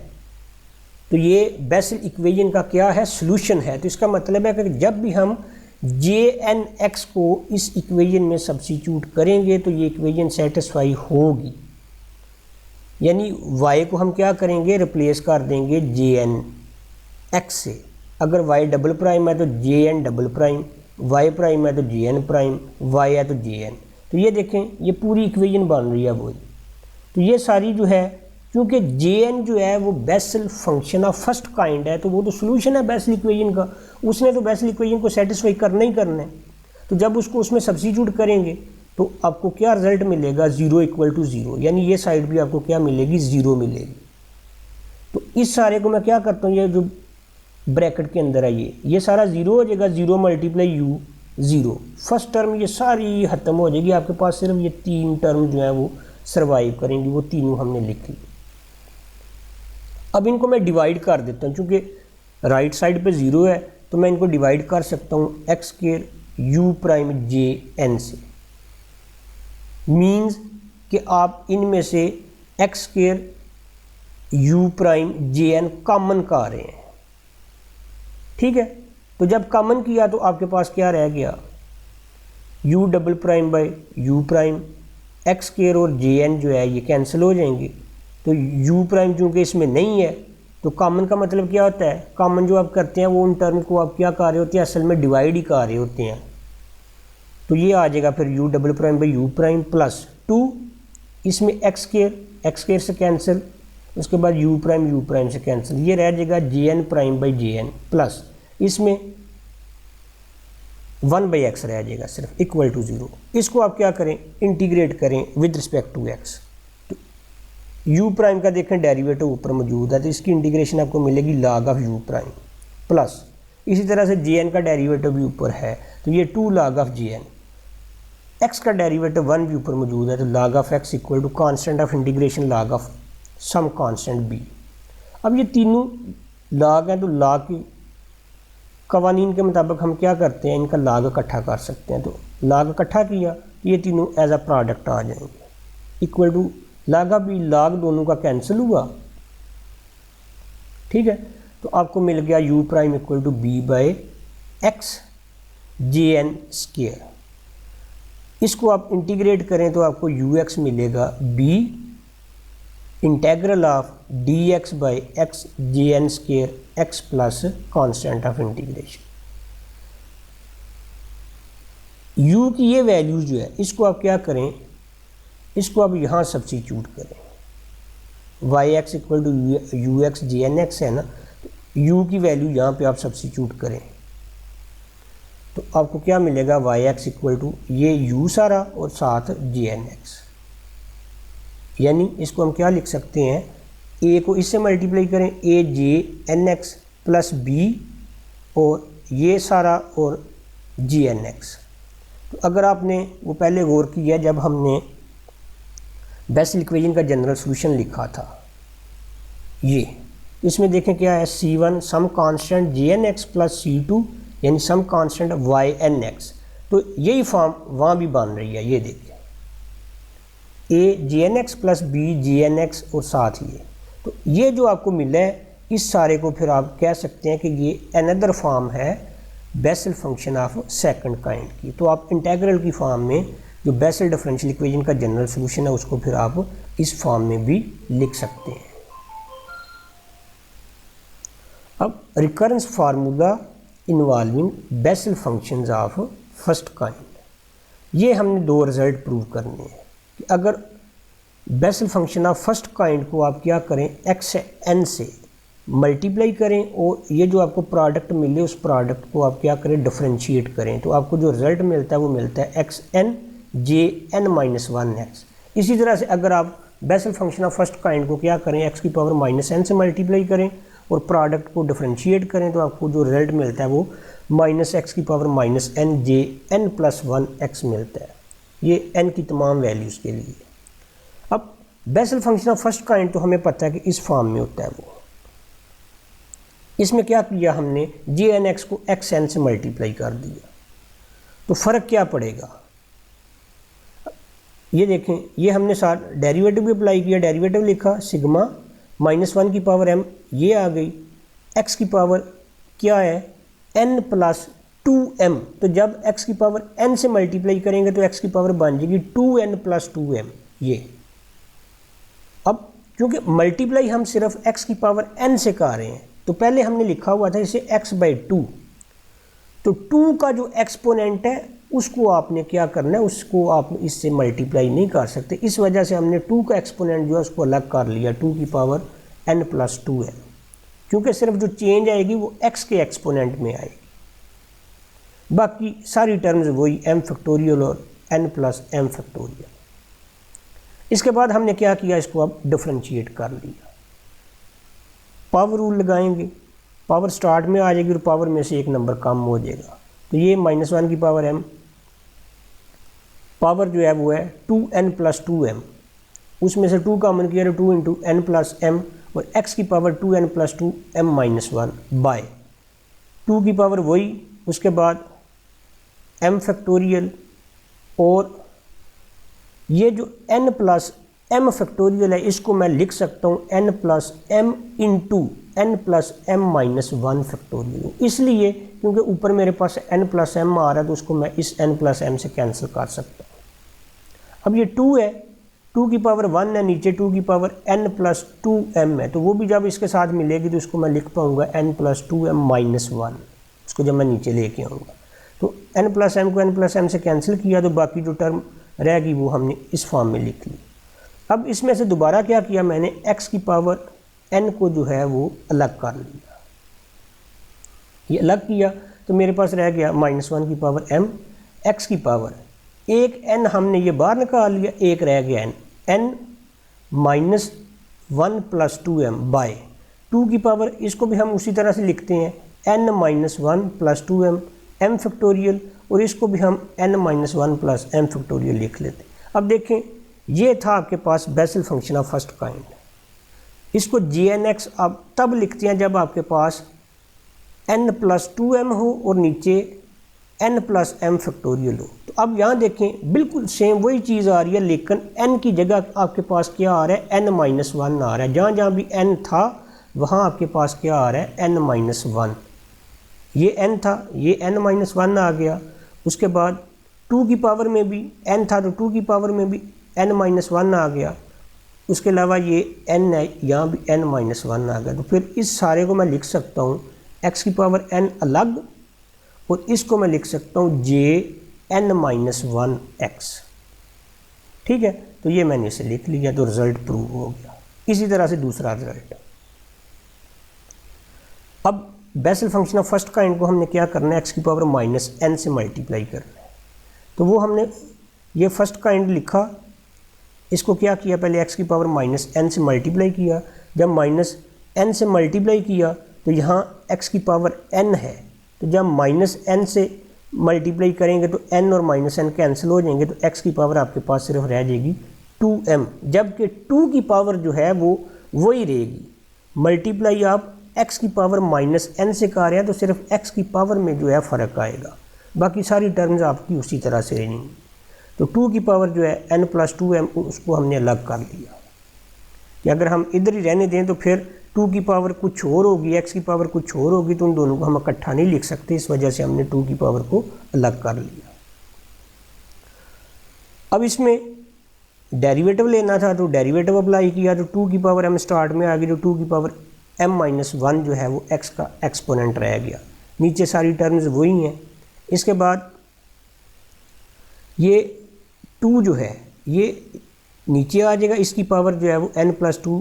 तो ये बेसल इक्वेशन का क्या है, सॉल्यूशन है। तो इसका मतलब है कि जब भी हम जे एन एक्स को इस इक्वेशन में सब्स्टिट्यूट करेंगे तो ये इक्वेशन सेटिस्फाई होगी, यानी y को हम क्या करेंगे, रिप्लेस कर देंगे जे एन एक्स से। अगर y डबल प्राइम है तो J N double prime, y prime है तो जे एन प्राइम, y है तो जे एन। तो ये देखें ये पूरी इक्वेशन बन रही है वो। तो ये सारी जो है, क्योंकि जे एन जो है वो basal function of first kind है, तो वो तो सोल्यूशन है बेसल इक्वेशन का, उसने तो बेसल इक्वेशन को सेटिस्फाई करना ही करना है। तो जब उसको उसमें सब्स्टिट्यूट करेंगे तो आपको क्या रिजल्ट मिलेगा, 0 इक्वल टू 0, यानी ये साइड भी आपको क्या मिलेगी, 0 मिलेगी। तो इस सारे को मैं क्या करता हूँ, ये जो ब्रैकेट के अंदर है ये सारा 0 हो जाएगा, 0 मल्टीप्लाई यू 0, फर्स्ट टर्म ये सारी ख़त्म हो जाएगी। आपके पास सिर्फ ये तीन टर्म जो है वो सर्वाइव करेंगी, वो तीनों हमने लिख ली। अब इनको मैं डिवाइड कर देता हूँ, चूँकि राइट साइड पे 0 है तो मैं इनको डिवाइड कर सकता हूँ X square U prime J N से। मीन्स कि आप इनमें से X square U prime J N common कर रहे हैं, ठीक है। तो जब कॉमन किया तो आपके पास क्या रह गया, U double prime by you prime, x square और जे एन जो है ये कैंसिल हो जाएंगे। तो u प्राइम चूँकि इसमें नहीं है तो कॉमन का मतलब क्या होता है, कॉमन जो आप करते हैं वो उन टर्म को आप क्या कर रहे होते हैं, असल में डिवाइड ही कर रहे होते हैं। तो ये आ जाएगा फिर u double prime by you prime plus 2, इसमें एक्स स्क्वायर से कैंसिल, उसके बाद यू प्राइम से कैंसिल, ये रह जाएगा J N prime by J N plus इसमें 1 बाई एक्स रह जाएगा सिर्फ इक्वल टू 0। इसको आप क्या करें, इंटीग्रेट करें with respect to X. U prime का देखें डेरिवेटिव ऊपर मौजूद है, तो इसकी इंटीग्रेशन आपको मिलेगी log of you prime plus इसी तरह से जे एन का डेरिवेटिव भी ऊपर है, तो ये 2 log of J N, X का डेरिवेटिव 1 भी ऊपर मौजूद है, तो log of X equal to constant of integration log of some constant B. अब ये तीनों log हैं, तो log की कवानीन के मुताबिक हम क्या करते हैं, इनका log इकट्ठा कर सकते हैं। तो log इकट्ठा किया तो ये तीनों एज अ प्रोडक्ट आ जाएंगे, इक्वल टू log भी log दोनों का कैंसिल हुआ, ठीक है। तो आपको मिल गया u prime equal to B by X J N square. इसको आप इंटीग्रेट करें तो आपको ux मिलेगा b integral of dx by X J N square X plus constant of integration. u की ये वैल्यू जो है इसको आप क्या करें, इसको आप यहाँ सब्स्टिट्यूट करें, Y X equal to U X J N X है ना, तो u की वैल्यू यहाँ पे आप सब्स्टिट्यूट करें तो आपको क्या मिलेगा, वाई एक्स इक्वल टू ये u सारा और साथ जे एन एक्स, यानी इसको हम क्या लिख सकते हैं, a को इससे मल्टीप्लाई करें a J N X plus B और ये सारा और जी एन एक्स। तो अगर आपने वो पहले गौर किया जब हमने बेसल इक्वेशन का जनरल सॉल्यूशन लिखा था, ये इसमें देखें क्या है, c1 some constant J N X plus c2 यानी some constant Y N X, तो यही फॉर्म वहाँ भी बन रही है। ये देखिए a J N X plus B J N X और साथ ये, तो ये जो आपको मिला है इस सारे को फिर आप कह सकते हैं कि ये अनदर फॉर्म है basal function of second kind की। तो आप इंटीग्रल की फॉर्म में जो बेसल डिफरेंशियल इक्वेशन का जनरल सॉल्यूशन है उसको फिर आप इस फॉर्म में भी लिख सकते हैं। अब recurrence formula involving Bessel functions of first kind, ये हमने दो रिजल्ट प्रूव करने हैं कि अगर Bessel function of first kind को आप क्या करें, एक्स एन से मल्टीप्लाई करें और ये जो आपको प्रोडक्ट मिले उस प्रोडक्ट को आप क्या करें, डिफरेंशिएट करें, तो आपको जो रिजल्ट मिलता है वो मिलता है X N J N minus one X. इसी तरह से अगर आप Bessel function of first kind को क्या करें, एक्स की पावर माइनस एन से मल्टीप्लाई करें और प्रोडक्ट को डिफरेंशिएट करें तो आपको जो रिजल्ट मिलता है वो माइनस एक्स की power minus N J N plus one X मिलता है, ये एन की तमाम वैल्यूज़ के लिए। अब basal function of first kind तो हमें पता है कि इस फॉर्म में होता है वो, इसमें क्या किया हमने, जे एन एक्स को एक्स एन से मल्टीप्लाई कर दिया, तो फ़र्क क्या पड़ेगा, ये देखें, ये हमने साथ डेरिवेटिव भी अप्लाई किया, डेरिवेटिव लिखा सिग्मा माइनस वन की पावर एम, ये आ गई, एक्स की पावर क्या है एन प्लस टू एम, तो जब x की पावर n से मल्टीप्लाई करेंगे तो x की पावर बन जाएगी 2n प्लस 2m। ये अब क्योंकि मल्टीप्लाई हम सिर्फ x की पावर n से कर रहे हैं तो पहले हमने लिखा हुआ था इसे x बाई टू, तो 2 का जो एक्सपोनेंट है उसको आपने क्या करना है, उसको आप इससे मल्टीप्लाई नहीं कर सकते, इस वजह से हमने 2 का एक्सपोनेंट जो है उसको अलग कर लिया, 2 की पावर n प्लस 2m, क्योंकि सिर्फ जो चेंज आएगी वो x के एक्सपोनेंट में आएगी, बाकी सारी टर्म्स वही m फैक्टोरियल और n प्लस m फैक्टोरियल। इसके बाद हमने क्या किया, इसको अब डिफरेंशिएट कर लिया, पावर रूल लगाएंगे, पावर स्टार्ट में आ जाएगी और पावर में से एक नंबर कम हो जाएगा, तो ये माइनस वन की पावर m, पावर जो है वो है 2n प्लस 2m, उसमें से 2 कॉमन किया तो 2 इंटू n प्लस m और x की power 2n plus 2m minus one by 2 की पावर वही, उसके बाद m फैक्टोरियल और ये जो n प्लस m फैक्टोरियल है इसको मैं लिख सकता हूँ n plus m into n plus m minus one factorial, इसलिए क्योंकि ऊपर मेरे पास n प्लस m आ रहा है तो उसको मैं इस n प्लस m से कैंसिल कर सकता हूँ। अब ये 2 है, 2 की पावर 1 है, नीचे 2 की पावर n प्लस 2m है, तो वो भी जब इसके साथ मिलेगी तो इसको मैं लिख पाऊँगा n plus 2m minus one, उसको जब मैं नीचे लेके आऊँगा तो n प्लस m को n प्लस m से कैंसिल किया तो बाकी जो टर्म रहेगी वो हमने इस फॉर्म में लिख ली। अब इसमें से दोबारा क्या किया मैंने, x की पावर n को जो है वो अलग कर लिया, ये अलग किया तो मेरे पास रह गया माइनस वन की पावर m, x की पावर एक n हमने ये बाहर निकाल लिया, एक रह गया n minus one plus 2m by 2 की पावर, इसको भी हम उसी तरह से लिखते हैं n minus one plus 2m m factorial, और इसको भी हम n minus one plus m factorial लिख लेते। अब देखें ये था आपके पास Bessel function of first kind, इसको gn(x) आप तब लिखते हैं जब आपके पास n प्लस 2m हो और नीचे n प्लस m फैक्टोरियल हो। तो अब यहाँ देखें बिल्कुल सेम वही चीज़ आ रही है, लेकिन n की जगह आपके पास क्या आ रहा है, n माइनस वन आ रहा है, जहाँ जहाँ भी n था वहाँ आपके पास क्या आ रहा है, n माइनस वन, ये n था, ये n माइनस वन आ गया, उसके बाद 2 की पावर में भी n था तो 2 की पावर में भी n-1 आ गया, उसके अलावा ये n है, यहाँ भी n-1 आ गया। तो फिर इस सारे को मैं लिख सकता हूँ x की पावर n अलग, और इसको मैं लिख सकता हूँ jn-1x। ठीक है, तो ये मैंने इसे लिख लिया, तो रिजल्ट प्रूव हो गया। इसी तरह से दूसरा रिजल्ट। अब basal function of first kind को हमने क्या करना है, x की पावर -n से मल्टीप्लाई करना है। तो वो हमने ये फर्स्ट काइंड लिखा, इसको क्या किया, पहले x की पावर -n से मल्टीप्लाई किया। जब -n से मल्टीप्लाई किया तो यहाँ x की पावर n है, तो जब -n से मल्टीप्लाई करेंगे तो n और -n कैंसिल हो जाएंगे, तो x की पावर आपके पास सिर्फ रह जाएगी 2m, जबकि 2 की पावर जो है वो वही रहेगी। मल्टीप्लाई आप x की पावर -n से कर रहे हैं तो सिर्फ x की पावर में जो है फ़र्क आएगा, बाकी सारी टर्म्स आपकी उसी तरह से रहेंगी। तो 2 की पावर जो है n + 2m, उसको हमने अलग कर लिया कि अगर हम इधर ही रहने दें तो फिर 2 की पावर कुछ और होगी, x की पावर कुछ और होगी, तो उन दोनों को हम इकट्ठा नहीं लिख सकते, इस वजह से हमने 2 की पावर को अलग कर लिया। अब इसमें डेरिवेटिव लेना था तो डेरिवेटिव अप्लाई किया, तो 2 की पावर m स्टार्ट में आ गई, तो 2 की पावर m-1 जो है वो x का एक्सपोनेंट रह गया। नीचे सारी टर्म्स वही हैं। इसके बाद ये 2 जो है ये नीचे आ जाएगा, इसकी पावर जो है वो n + 2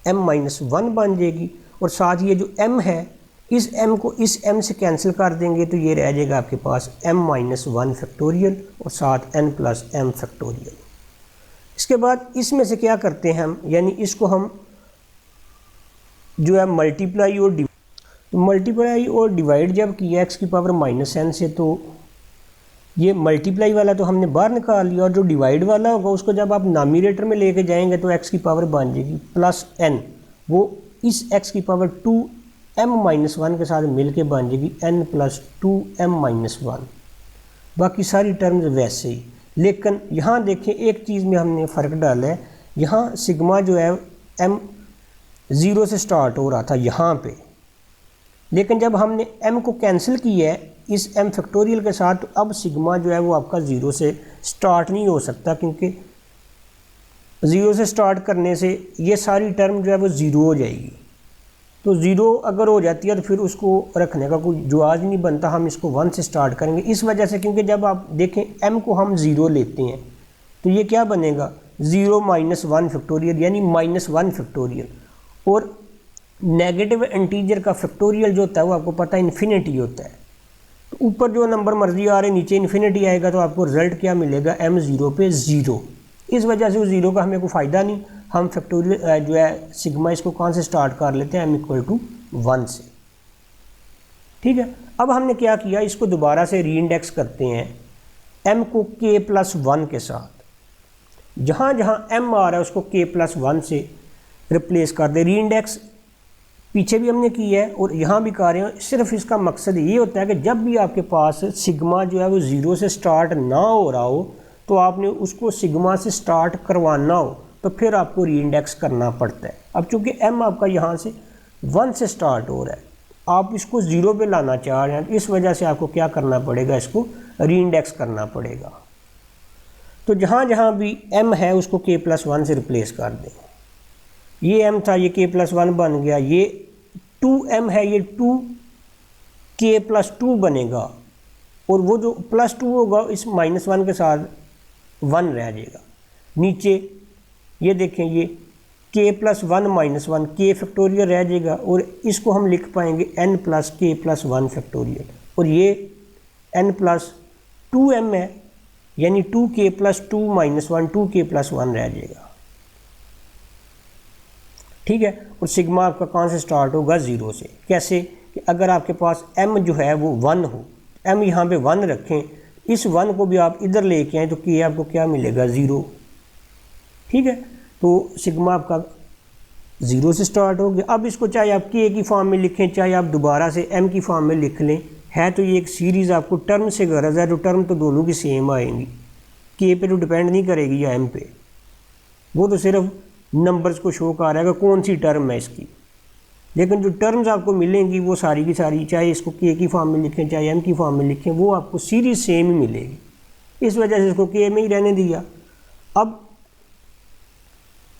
m-1 बन जाएगी, और साथ ये जो m है इस m को इस m से कैंसिल कर देंगे, तो ये रह जाएगा आपके पास m-1 फैक्टोरियल और साथ n + m फैक्टोरियल। इसके बाद इसमें से क्या करते हैं हम, यानी इसको हम जो है मल्टीप्लाई और डिवाइड जब किया x की पावर -n से, तो ये मल्टीप्लाई वाला तो हमने बाहर निकाल लिया, और जो डिवाइड वाला होगा उसको जब आप नामिनेटर में लेके जाएंगे तो x की पावर बन जाएगी +n, वो इस x की पावर 2m-1 के साथ मिलके बन जाएगी n + 2m-1। बाकी सारी टर्म्स वैसे ही, लेकिन यहाँ देखें एक चीज़ में हमने फ़र्क डाला है। यहाँ सिग्मा जो है m 0 से स्टार्ट हो रहा था यहाँ पे, लेकिन जब हमने m को कैंसिल किया है इस m फैक्टोरियल के साथ, तो अब सिग्मा जो है वो आपका 0 से स्टार्ट नहीं हो सकता, क्योंकि 0 से स्टार्ट करने से ये सारी टर्म जो है वो 0 हो जाएगी। तो 0 अगर हो जाती है तो फिर उसको रखने का कोई जवाज़ नहीं बनता, हम इसको 1 से स्टार्ट करेंगे इस वजह से, क्योंकि जब आप देखें m को हम 0 लेते हैं तो ये क्या बनेगा 0 - 1 फैक्टोरियल, यानी -1 फैक्टोरियल। और नेगेटिव इंटीजर का फैक्टोरियल जो होता है वो आपको पता है इन्फिनिटी होता है, तो ऊपर जो नंबर मर्जी आ रहे नीचे इन्फिनिटी आएगा, तो आपको रिजल्ट क्या मिलेगा m0 पे 0। इस वजह से उस 0 का हमें कोई फ़ायदा नहीं, हम फैक्टोरियल जो है सिग्मा इसको कौन से स्टार्ट कर लेते हैं m = 1 से। ठीक है, अब हमने क्या किया, इसको दोबारा से रीइंडेक्स करते हैं m को k + 1 के साथ, जहाँ जहाँ m आ रहा है उसको k + 1 से रिप्लेस कर दे। रीइंडेक्स पीछे भी हमने की है और यहाँ भी कर रहे हैं, सिर्फ इसका मकसद ये होता है कि जब भी आपके पास सिग्मा जो है वो 0 से स्टार्ट ना हो रहा हो, तो आपने उसको सिग्मा से स्टार्ट करवाना हो तो फिर आपको रीइंडेक्स करना पड़ता है। अब चूँकि m आपका यहाँ से 1 से स्टार्ट हो रहा है, आप इसको 0 पे लाना चाह रहे हैं, इस वजह से आपको क्या करना पड़ेगा, इसको रीइंडेक्स करना पड़ेगा। तो जहाँ जहाँ भी m है उसको k + 1 से रिप्लेस कर दें। ये m था, ये k + 1 बन गया, ये 2m है, ये 2k + 2 बनेगा, और वो जो +2 होगा इस -1 के साथ 1 रह जाएगा। नीचे ये देखें, ये k + 1 - 1 k फैक्टोरियल रह जाएगा, और इसको हम लिख पाएंगे n + k + 1 फैक्टोरियल, और ये n + 2m है, यानी 2k + 2 - 1 2k + 1 रह जाएगा। ठीक है, और सिग्मा आपका कहाँ से स्टार्ट होगा 0 से। कैसे कि अगर आपके पास m जो है वो 1 हो, m यहाँ पे 1 रखें, इस 1 को भी आप इधर लेके आएँ तो k आपको क्या मिलेगा 0। ठीक है, तो सिग्मा आपका 0 से स्टार्ट हो गया। अब इसको चाहे आप k की फॉर्म में लिखें, चाहे आप दोबारा से m की फॉर्म में लिख लें, है तो ये एक सीरीज़, आपको टर्म से गरज है, तो टर्म तो दोनों की सेम आएंगी, k पे तो डिपेंड नहीं करेगी या m पे, वो तो सिर्फ नंबर्स को शो कर रहा है कि कौन सी टर्म है इसकी। लेकिन जो टर्म्स आपको मिलेंगी वो सारी की सारी, चाहे इसको k की फॉर्म में लिखें चाहे m की फॉर्म में लिखें, वो आपको सीरीज सेम ही मिलेगी। इस वजह से इसको के में ही रहने दिया। अब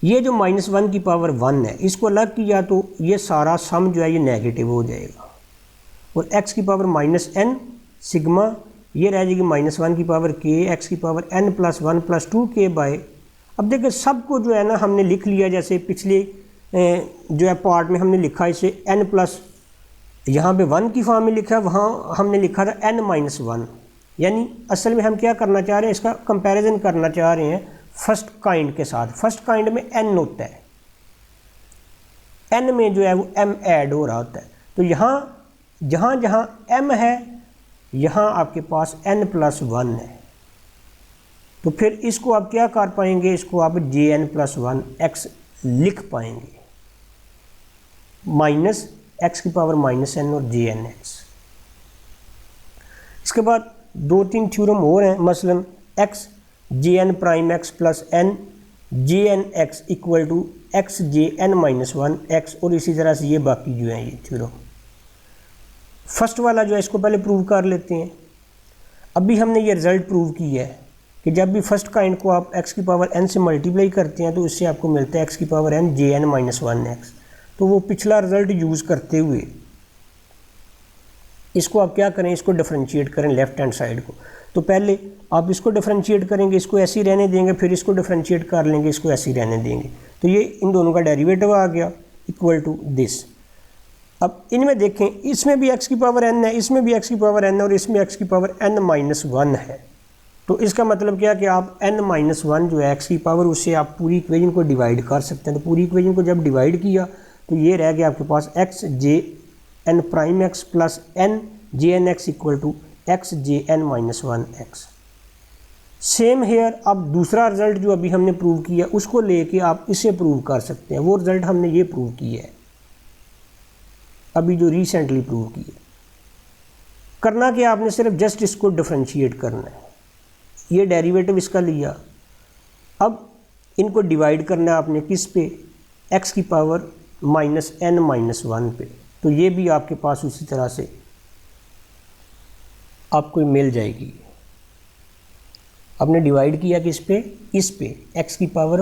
ये जो -1 की पावर 1 है इसको अलग किया तो ये सारा सम जो है ये नेगेटिव हो जाएगा, और x की पावर -n सिग्मा ये रह जाएगी -1 की पावर k x की पावर n + 1 + 2k बाय। अब देखिए सबको जो है ना हमने लिख लिया, जैसे पिछले जो है पार्ट में हमने लिखा इसे n प्लस यहाँ पे 1 की फॉर्म में लिखा, वहाँ हमने लिखा था n-1, यानी असल में हम क्या करना चाह रहे हैं, इसका कंपैरिजन करना चाह रहे हैं फर्स्ट काइंड के साथ। फर्स्ट काइंड में n होता है, n में जो है वो m ऐड हो रहा होता है, तो यहाँ जहाँ जहाँ m है यहाँ आपके पास n+1 है, तो फिर इसको आप क्या कर पाएंगे, इसको आप jn+1 x लिख पाएंगे, माइनस x की पावर -n और jnx। इसके बाद 2-3 थ्योरम और हैं, मसलन x jn'(x + n jnx = x jn-1 x, और इसी तरह से ये बाकी जो है ये थ्योरम। फर्स्ट वाला जो है इसको पहले प्रूव कर लेते हैं। अभी हमने ये रिज़ल्ट प्रूव किया है कि जब भी फर्स्ट काइंड को आप x की पावर n से मल्टीप्लाई करते हैं तो इससे आपको मिलता है x की पावर n jn-1 x। तो वो पिछला रिज़ल्ट यूज़ करते हुए इसको आप क्या करें, इसको डिफरेंशिएट करें लेफ़्ट हैंड साइड को। तो पहले आप इसको डिफरेंशिएट करेंगे, इसको ऐसे ही रहने देंगे, फिर इसको डिफरेंशिएट कर लेंगे, इसको ऐसे ही रहने देंगे, तो ये इन दोनों का डेरिवेटिव आ गया इक्वल टू दिस। अब इनमें देखें, इसमें भी x की पावर n है, इसमें भी x की पावर n है, और इसमें x की पावर n-1 है। तो इसका मतलब क्या कि आप n-1 जो है x की पावर, उससे आप पूरी इक्वेशन को डिवाइड कर सकते हैं। तो पूरी इक्वेशन को जब डिवाइड किया तो ये रह गया आपके पास x jn'(x + n jnx = x jn-1 x। Same here, अब दूसरा रिजल्ट जो अभी हमने प्रूव किया उसको लेके आप इसे प्रूव कर सकते हैं। वो रिजल्ट हमने ये प्रूव किया है अभी जो रिसेंटली प्रूव किया। करना कि आपने सिर्फ जस्ट इसको डिफरेंशिएट करना है, ये डेरिवेटिव इसका लिया, अब इनको डिवाइड करना है आपने किस पे, x की पावर -n-1 पे। तो ये भी आपके पास उसी तरह से आपको मिल जाएगी। आपने डिवाइड किया किस पे, इस पे x की पावर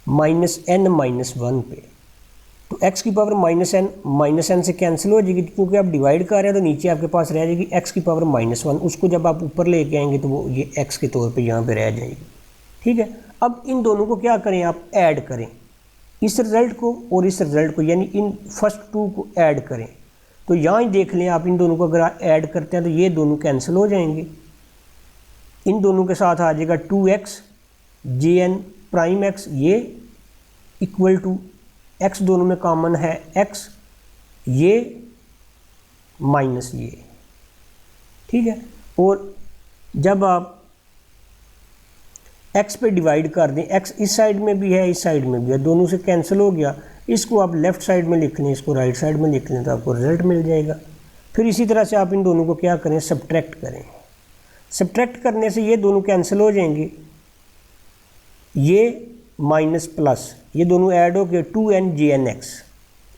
-n-1 पे, तो x की पावर -n से कैंसिल हो जाएगी, क्योंकि आप डिवाइड कर रहे हैं तो नीचे आपके पास रह जाएगी x की पावर -1। उसको जब आप ऊपर लेके आएंगे तो वो ये x के तौर पे यहाँ पे रह जाएगी। ठीक है, अब इन दोनों को क्या करें, आप ऐड करें, इस रिज़ल्ट को और इस रिज़ल्ट को, यानी इन फर्स्ट टू को ऐड करें। तो यहाँ ही देख लें आप, इन दोनों को अगर ऐड करते हैं तो ये दोनों कैंसिल हो जाएंगे, इन दोनों के साथ आ जाएगा 2x jn'(x), ये इक्वल टू x दोनों में कॉमन है x, ये माइनस ये। ठीक है, और जब आप x पे डिवाइड कर दें, x इस साइड में भी है इस साइड में भी है, दोनों से कैंसिल हो गया, इसको आप लेफ़्ट साइड में लिख लें, इसको राइट साइड में लिख लें, तो आपको रिजल्ट मिल जाएगा। फिर इसी तरह से आप इन दोनों को क्या करें, सब्ट्रैक्ट करें। सब्ट्रैक्ट करने से ये दोनों कैंसिल हो जाएंगे, ये माइनस प्लस, ये दोनों ऐड हो गए 2n jnx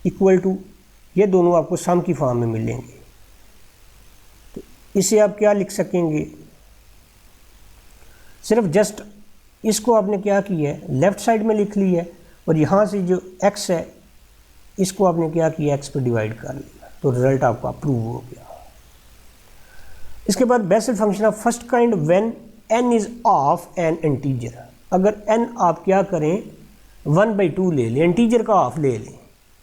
इक्वल टू, ये दोनों आपको सम की फॉर्म में मिलेंगे। तो इसे आप क्या लिख सकेंगे, सिर्फ जस्ट इसको आपने क्या किया है, लेफ़्ट साइड में लिख लिया है, और यहाँ से जो x है इसको आपने क्या किया, x पे डिवाइड कर लिया, तो रिजल्ट आपका प्रूव हो गया। इसके बाद BECIL function of first kind when n is of N integer. अगर n आप क्या करें 1/2 ले लें, इंटीजर का हाफ ले लें।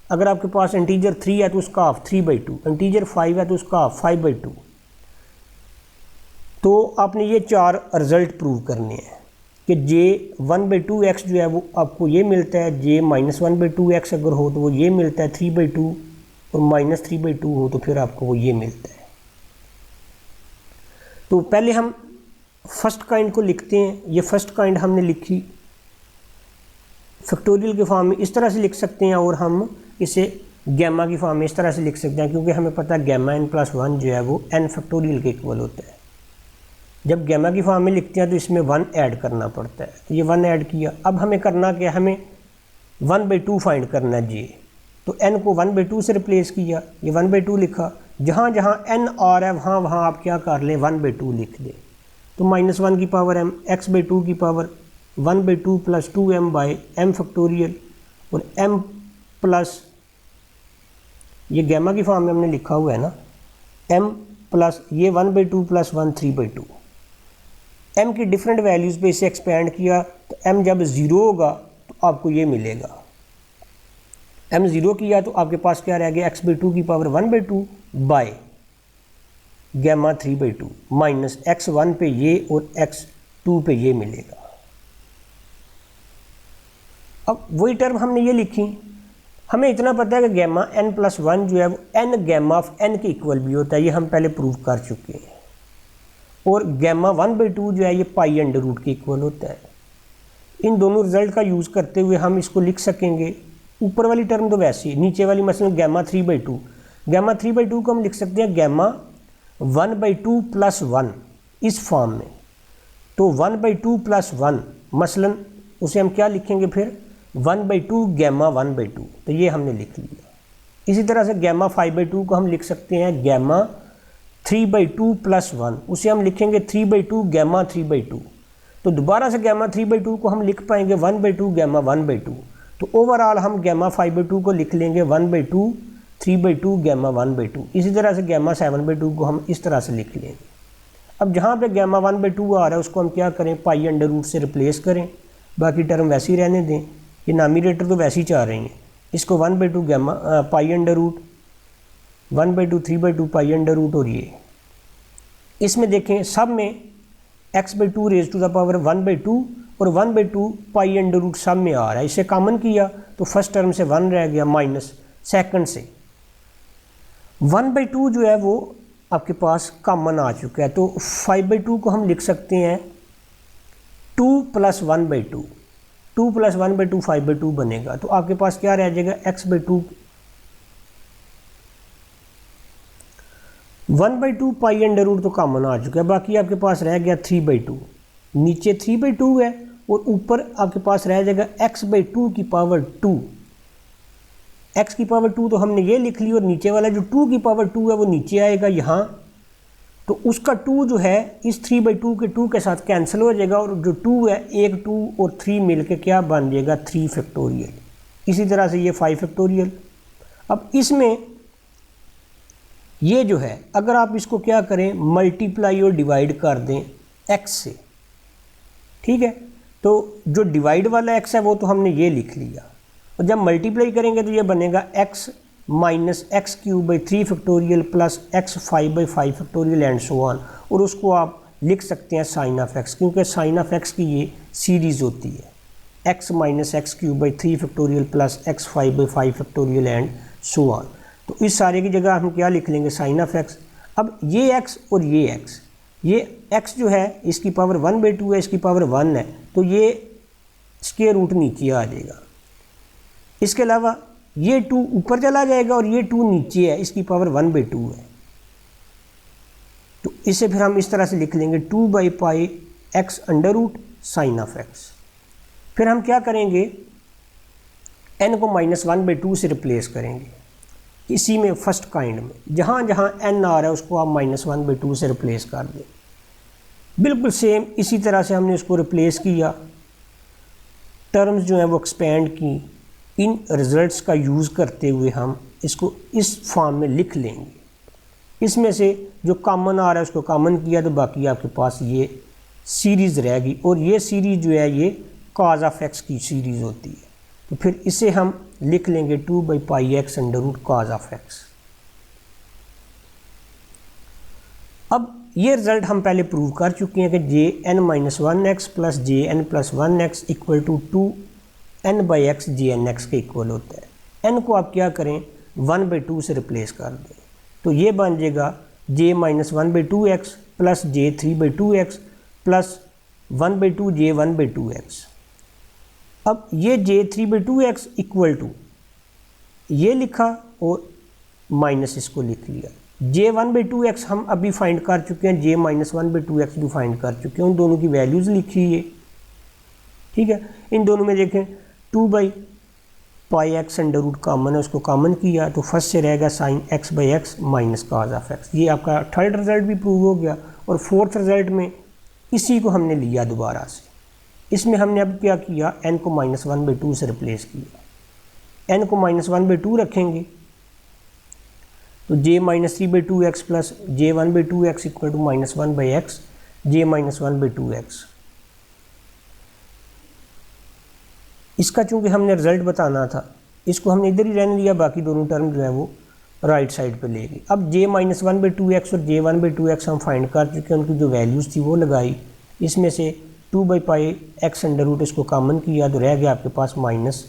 अगर आपके पास इंटीजर 3 है तो उसका हाफ 3/2, इंटीजर 5 है तो उसका हाफ 5/2। तो आपने ये 4 रिजल्ट प्रूव करने हैं कि j1/2x जो है वो आपको ये मिलता है, j-1/2x अगर हो तो वो ये मिलता है 3/2, और -3/2 हो तो फिर आपको वो ये मिलता है। तो पहले हम फर्स्ट काइंड को लिखते हैं। ये फर्स्ट काइंड हमने लिखी फैक्टोरियल के फॉर्म में, इस तरह से लिख सकते हैं, और हम इसे गैमा की फॉर्म में इस तरह से लिख सकते हैं, क्योंकि हमें पता है गैमा n+1 जो है वो n फैक्टोरियल के इक्वल होता है। जब गैमा की फॉर्म में लिखते हैं तो इसमें 1 ऐड करना पड़ता है, तो ये 1 ऐड किया। अब हमें करना क्या, हमें 1/2 फाइंड करना है j, तो n को 1/2 से रिप्लेस किया, ये 1/2 लिखा। जहाँ जहाँ n आ रहा है वहाँ वहाँ आप क्या कर लें, 1/2 लिख दें। तो -1 की पावर m, x/2 की power 1/2 plus 2m by m factorial, और m प्लस ये गैमा की फॉर्म में हमने लिखा हुआ है ना, m प्लस ये 1/2 प्लस 1 3/2। m की डिफरेंट वैल्यूज़ पे इसे एक्सपेंड किया तो m जब ज़ीरो होगा तो आपको ये मिलेगा। m ज़ीरो किया तो आपके पास क्या रह गया, x/2 की power 1/2 bye gamma 3/2 minus x1 पे ये और x2 पे ये मिलेगा। अब वही टर्म हमने ये लिखी, हमें इतना पता है कि गैमा n+1 जो है वो n गैमा ऑफ n के इक्वल भी होता है, ये हम पहले प्रूव कर चुके हैं। और गैमा 1/2 जो है ये पाई अंडर रूट के इक्वल होता है। इन दोनों रिजल्ट का यूज़ करते हुए हम इसको लिख सकेंगे, ऊपर वाली टर्म तो वैसी, नीचे वाली मसलन गैमा 3/2, गैमा 3/2 को हम लिख सकते हैं गैमा 1/2 प्लस 1 इस फॉर्म में। तो 1/2 प्लस 1 मसलन उसे हम क्या लिखेंगे फिर 1/2 गैमा 1/2, तो ये हमने लिख लिया। इसी तरह से गैमा 5/2 को हम लिख सकते हैं गैमा 3/2 प्लस 1, उसे हम लिखेंगे 3/2 गैमा 3/2। तो दोबारा से गैमा 3/2 को हम लिख पाएंगे 1/2 गैमा 1/2। तो ओवरऑल हम गैमा 5/2 को लिख लेंगे 1/2 3/2 गैमा 1/2। इसी तरह से गैमा 7/2 को हम इस तरह से लिख लेंगे। अब जहाँ पे गैमा 1/2 आ रहा है उसको हम क्या करें, पाई अंडर रूट से रिप्लेस करें, बाकी टर्म वैसे ही रहने दें। ये नामिनेटर तो वैसे ही चाह रहे हैं, इसको 1/2 gamma pi under root 1/2 3/2 pi under root, और ये इसमें देखें सब में x/2 raise to the power 1/2 और 1/2 पाई अंडर रूट सब में आ रहा है। इसे कॉमन किया तो फर्स्ट टर्म से 1 रह गया माइनस सेकंड से 1/2 जो है वो आपके पास कॉमन आ चुका है। तो 5/2 को हम लिख सकते हैं 2 + 1/2, 2 + 1/2 5/2 बनेगा। तो आपके पास क्या रह जाएगा, x/2 1/2 पाई अंडर रूट तो कॉमन आ चुका है, बाकी आपके पास रह गया 3/2, नीचे 3/2 है और ऊपर आपके पास रह जाएगा x/2 की पावर 2। x की पावर 2 तो हमने ये लिख ली, और नीचे वाला जो 2 की पावर 2 है वो नीचे आएगा यहाँ, तो उसका 2 जो है इस 3/2 के 2 के साथ कैंसिल हो जाएगा, और जो 2 है 1 2 और 3 मिलके क्या बन जाएगा 3 फैक्टोरियल। इसी तरह से ये 5 फैक्टोरियल। अब इसमें ये जो है अगर आप इसको क्या करें, मल्टीप्लाई और डिवाइड कर दें x से, ठीक है, तो जो डिवाइड वाला x है वो तो हमने ये लिख लिया, और जब मल्टीप्लाई करेंगे तो ये बनेगा x minus x³ 3 factorial plus x 5/5 factorial and so on. और उसको आप लिख सकते हैं साइन ऑफ x, क्योंकि साइन ऑफ x की ये सीरीज़ होती है x minus x³ 3 factorial plus x 5/5 factorial and so on. तो इस सारे की जगह हम क्या लिख लेंगे, साइन ऑफ x। अब ये x और ये x जो है इसकी पावर 1/2 है, इसकी पावर 1 है, तो ये स्क्वायर रूट नीचे आ जाएगा। इसके अलावा ये 2 ऊपर चला जाएगा और ये 2 नीचे है, इसकी पावर 1/2 है। तो इसे फिर हम इस तरह से लिख लेंगे 2/पाई x under root sine of x। फिर हम क्या करेंगे, n को -1/2 से रिप्लेस करेंगे। इसी में फर्स्ट काइंड में जहाँ जहाँ n आ रहा है उसको आप -1/2 से रिप्लेस कर दें। बिल्कुल सेम इसी तरह से हमने उसको रिप्लेस किया, टर्म्स जो हैं वो एक्सपेंड की। इन रिजल्ट्स का यूज़ करते हुए हम इसको इस फॉर्म में लिख लेंगे। इसमें से जो कॉमन आ रहा है उसको कॉमन किया तो बाकी आपके पास ये सीरीज़ रहेगी, और ये सीरीज़ जो है ये कॉज ऑफ x की सीरीज़ होती है। तो फिर इसे हम लिख लेंगे 2/पाई x under root cos of x। अब ये रिजल्ट हम पहले प्रूव कर चुके हैं कि jn-1x plus jn+1x equal to 2n/x jnx के इक्वल होता है। n को आप क्या करें 1/2 से रिप्लेस कर दें, तो ये बन जाएगा j-1/2x plus j3/2x plus 1/2 j1/2x। अब ये j3/2x इक्वल टू ये लिखा और माइनस इसको लिख लिया। j1/2x हम अभी फाइंड कर चुके हैं, j-1/2x भी फाइंड कर चुके हैं, उन दोनों की वैल्यूज़ लिखी है, ठीक है। इन दोनों में देखें 2/पाई x अंडर रूट कॉमन है, उसको कॉमन किया तो फर्स्ट से रहेगा sine x/x minus cos of x। ये आपका थर्ड रिजल्ट भी प्रूव हो गया। और फोर्थ रिजल्ट में इसी को हमने लिया दोबारा से, इसमें हमने अब क्या किया, n को -1/2 से रिप्लेस किया। n को -1/2 रखेंगे तो j -3/2x plus j1/2x equal to -1/x j -1/2x। इसका चूँकि हमने रिजल्ट बताना था, इसको हमने इधर ही रहने दिया, बाकी दोनों टर्म जो है वो राइट साइड पे ले गई। अब j -1/2x और j1/2x हम फाइंड कर चुके हैं, उनकी जो वैल्यूज़ थी वो लगाई, इसमें से 2/πx इसको कॉमन किया तो रह गया आपके पास माइनस,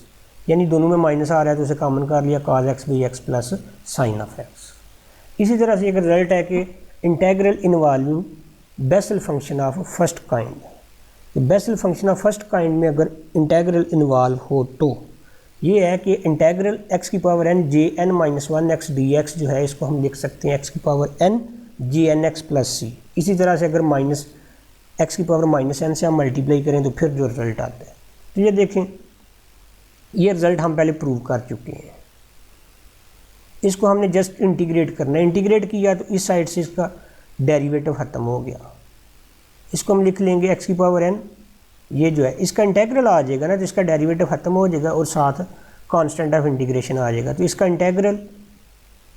यानी दोनों में माइनस आ रहा है तो उसे कॉमन कर लिया cos x/x plus sign of x। इसी तरह से एक रिजल्ट है कि integral involving basal function of first kind. Basal function of first kind में अगर इंटेग्रल इन्वॉल्व हो तो ये है कि इंटेग्रल x की पावर n jn-1x dx जो है, इसको हम लिख सकते हैं x की power n jnx plus c। इसी तरह से अगर माइनस x की पावर -n से हम मल्टीप्लाई करें तो फिर जो रिज़ल्ट आता है, तो ये देखें, ये रिज़ल्ट हम पहले प्रूव कर चुके हैं। इसको हमने जस्ट इंटीग्रेट करना है, इंटीग्रेट किया तो इस साइड से इसका डेरिवेटिव ख़त्म हो गया। इसको हम लिख लेंगे x की पावर n, ये जो है इसका इंटेग्रल आ जाएगा ना, तो इसका डेरिवेटिव ख़त्म हो जाएगा और साथ कांस्टेंट ऑफ इंटीग्रेशन आ जाएगा। तो इसका इंटेग्रल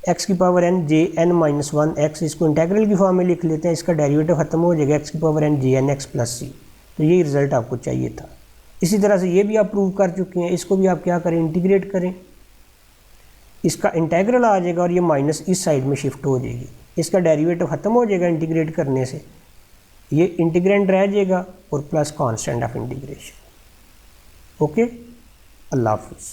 x की पावर n jn-1x, इसको इंटेग्रल की फॉर्म में लिख लेते हैं, इसका डेरिवेटिव ख़त्म हो जाएगा x की power n jnx plus c। तो यही रिज़ल्ट आपको चाहिए था। इसी तरह से ये भी आप प्रूव कर चुके हैं, इसको भी आप क्या करें, इंटीग्रेट करें, इसका इंटेग्रल आ जाएगा और ये माइनस इस साइड में शिफ्ट हो जाएगी, इसका डेरिवेटिव ख़त्म हो जाएगा इंटीग्रेट करने से, ये इंटीग्रेंड रह जाएगा और plus constant of integration. Okay, अल्लाह हाफिज़।